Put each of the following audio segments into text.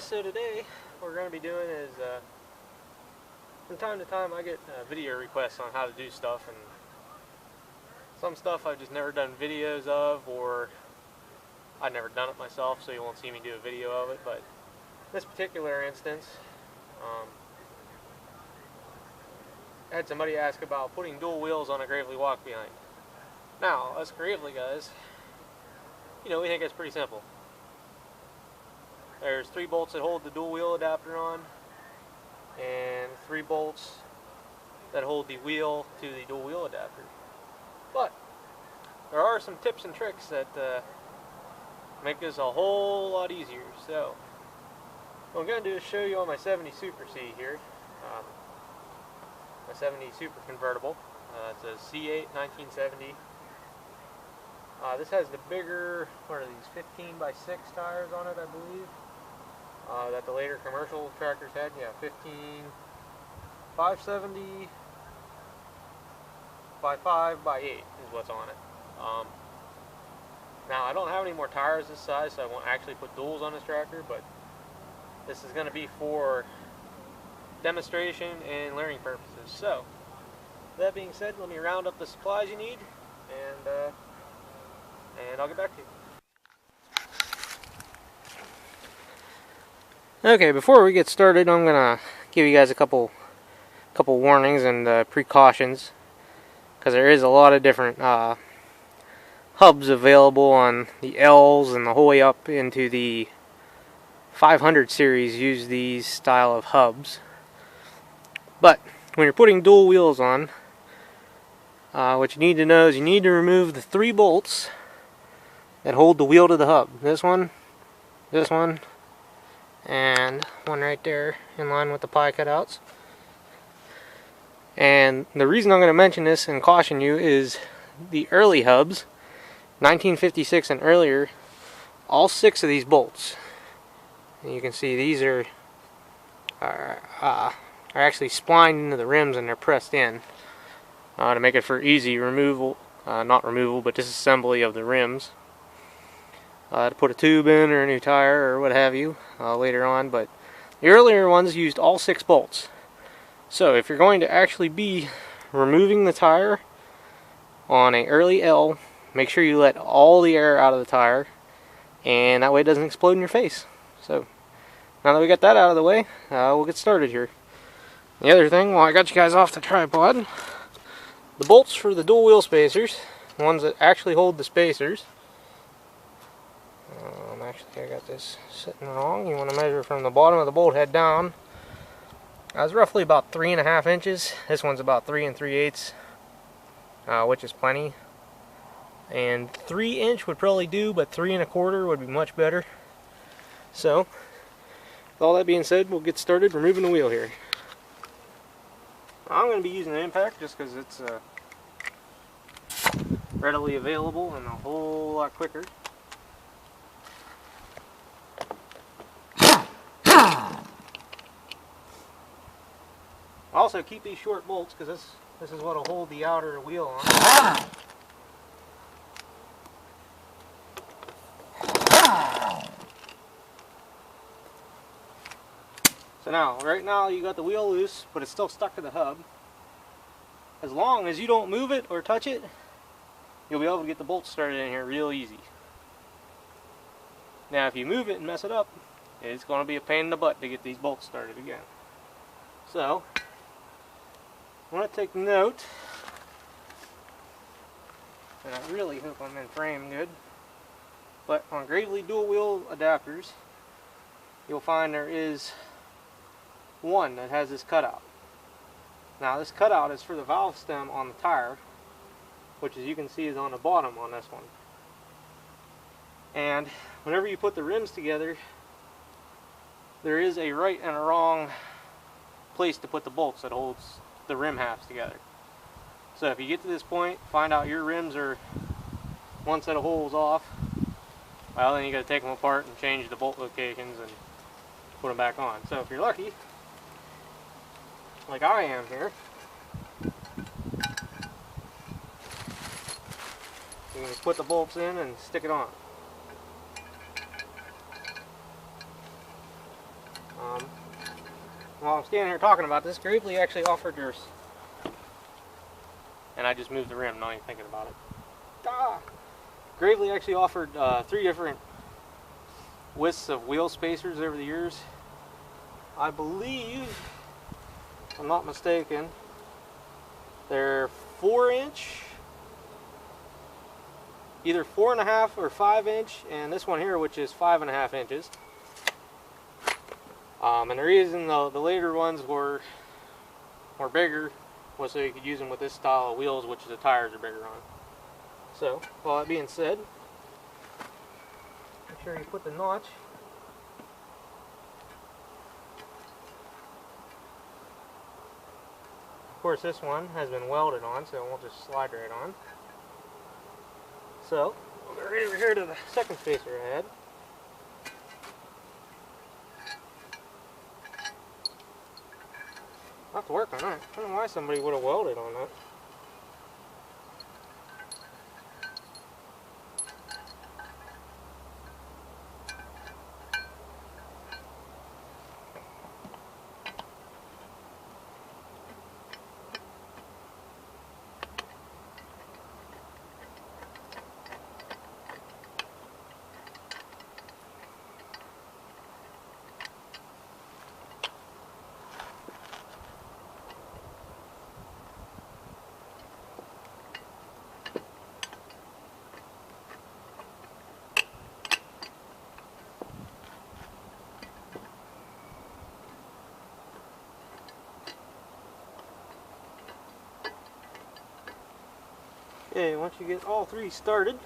So today what we're going to be doing is from time to time I get video requests on how to do stuff, and some stuff I've just never done videos of, or I've never done it myself, so you won't see me do a video of it. But in this particular instance, I had somebody ask about putting dual wheels on a Gravely walk behind. Now, us Gravely guys, we think it's pretty simple. There's 3 bolts that hold the dual wheel adapter on, and 3 bolts that hold the wheel to the dual wheel adapter. But there are some tips and tricks that make this a whole lot easier. So what I'm going to do is show you on my 70 Super C here, my 70 Super convertible. It's a C8 1970. This has the bigger, what are these, 15 by 6 tires on it, I believe, that the later commercial tractors had. Yeah, 570 by 5 by 8 is what's on it. Now I don't have any more tires this size, so I won't actually put duals on this tractor, but this is going to be for demonstration and learning purposes. So that being said, let me round up the supplies you need, and I'll get back to you. Okay, before we get started, I'm gonna give you guys a couple warnings and precautions, because there is a lot of different hubs available on the L's, and the whole way up into the 500 series use these style of hubs. But when you're putting dual wheels on, what you need to know is you need to remove the 3 bolts that hold the wheel to the hub. This one, and one right there in line with the pie cutouts. And the reason I'm going to mention this and caution you is the early hubs, 1956 and earlier, all 6 of these bolts, and you can see these are actually splined into the rims, and they're pressed in to make it for easy removal, not removal, but disassembly of the rims. To put a tube in or a new tire or what have you later on. But the earlier ones used all 6 bolts. So if you're going to actually be removing the tire on an early L, make sure you let all the air out of the tire, and that way it doesn't explode in your face. So now that we got that out of the way, we'll get started here. The other thing, while I got you guys off the tripod, the bolts for the dual wheel spacers, the ones that actually hold the spacers. Actually, I got this sitting wrong. You want to measure from the bottom of the bolt head down. That's roughly about 3.5 inches. This one's about 3 3/8, which is plenty. And 3 inch would probably do, but 3 1/4 would be much better. So, with all that being said, we'll get started removing the wheel here. I'm going to be using an impact just because it's readily available and a whole lot quicker. Also, keep these short bolts, because this is what will hold the outer wheel on. So now, right now you got the wheel loose, but it's still stuck to the hub. As long as you don't move it or touch it, you'll be able to get the bolts started in here real easy. Now if you move it and mess it up, it's going to be a pain in the butt to get these bolts started again. So I want to take note, and I really hope I'm in frame good, but on Gravely dual wheel adapters, you'll find there is one that has this cutout. Now this cutout is for the valve stem on the tire, which as you can see is on the bottom on this one. And whenever you put the rims together, there is a right and a wrong place to put the bolts that holds the rim halves together. So if you get to this point, find out your rims are one set of holes off, well then you got to take them apart and change the bolt locations and put them back on. So if you're lucky, like I am here, you can just put the bolts in and stick it on. While I'm standing here talking about this, Gravely actually offered theirs. And I just moved the rim, not even thinking about it. Gravely actually offered 3 different widths of wheel spacers over the years. I believe, if I'm not mistaken, they're 4-inch, either 4.5 or 5-inch, and this one here, which is 5.5 inches. And the reason the later ones were bigger was so you could use them with this style of wheels, which the tires are bigger on. So, with all that being said, make sure you put the notch Of course, this one has been welded on, so it won't just slide right on. So, we'll go right over here to the second spacer I had. I'll have to work on that. I don't know why somebody would have welded on that. Okay, once you get all 3 started,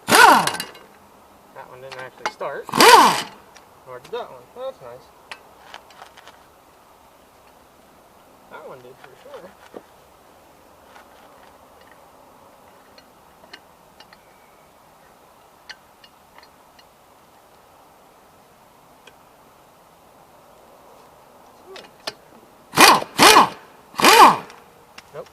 that one didn't actually start, nor did that one. Oh, that's nice. That one did for sure. Nope.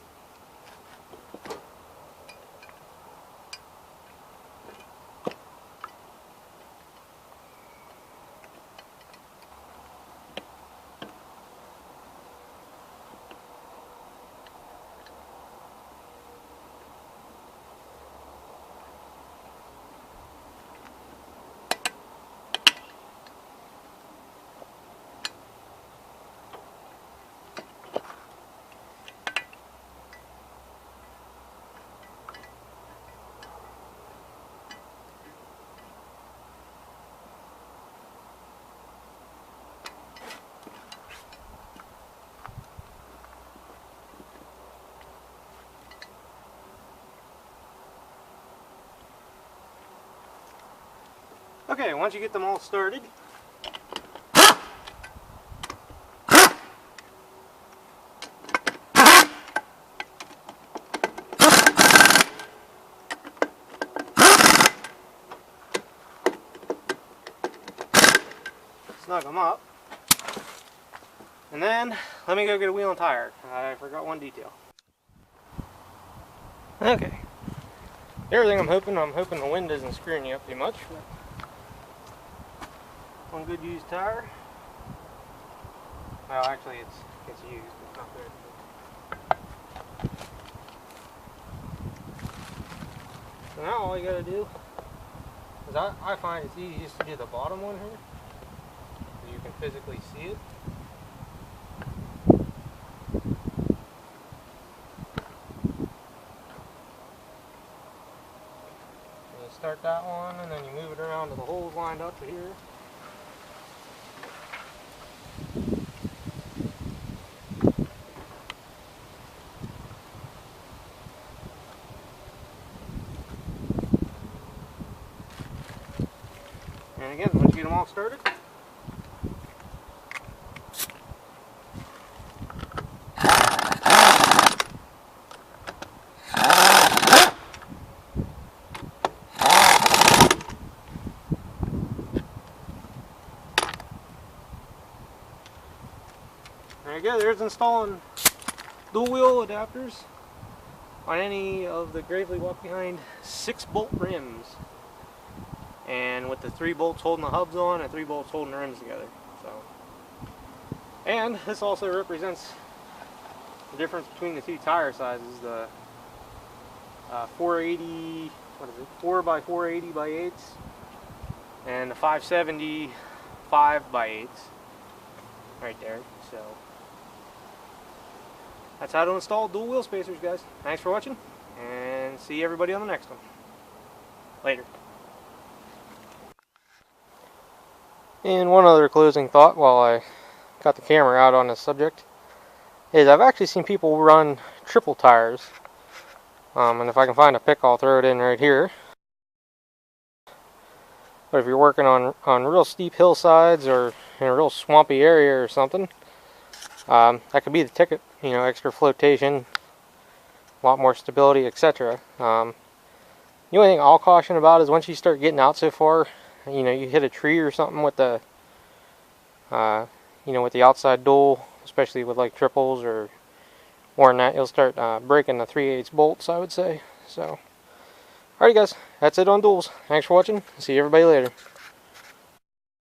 Okay, once you get them all started, snug them up, and then let me go get a wheel and tire. I forgot one detail. Okay, everything I'm hoping the wind isn't screwing you up too much. One good used tire. Well, actually, it's used. It's not good. So now all you gotta do is I find it's easiest to do the bottom one here, so you can physically see it. And you start that one, and then you move it around to the holes lined up to here. And again, once you get them all started, there you go, there's installing dual wheel adapters on any of the Gravely Walk Behind 6-bolt rims, and with the 3 bolts holding the hubs on and 3 bolts holding the rims together. So, and this also represents the difference between the two tire sizes. The 480, what is it, 4x480 by 8s, and the 570 5x8s, right there. So that's how to install dual wheel spacers, guys. Thanks for watching, and see everybody on the next one. Later. And one other closing thought while I got the camera out on this subject is I've actually seen people run triple tires. And if I can find a pic, I'll throw it in right here. But if you're working on real steep hillsides or in a real swampy area or something, that could be the ticket. You know, extra flotation, a lot more stability, etc. The only thing I'll caution about is once you start getting out so far, you know, you hit a tree or something with the, you know, with the outside dual, especially with like triples or more than that, you'll start breaking the 3/8 bolts, I would say. So, alright guys, that's it on duals. Thanks for watching. See everybody later.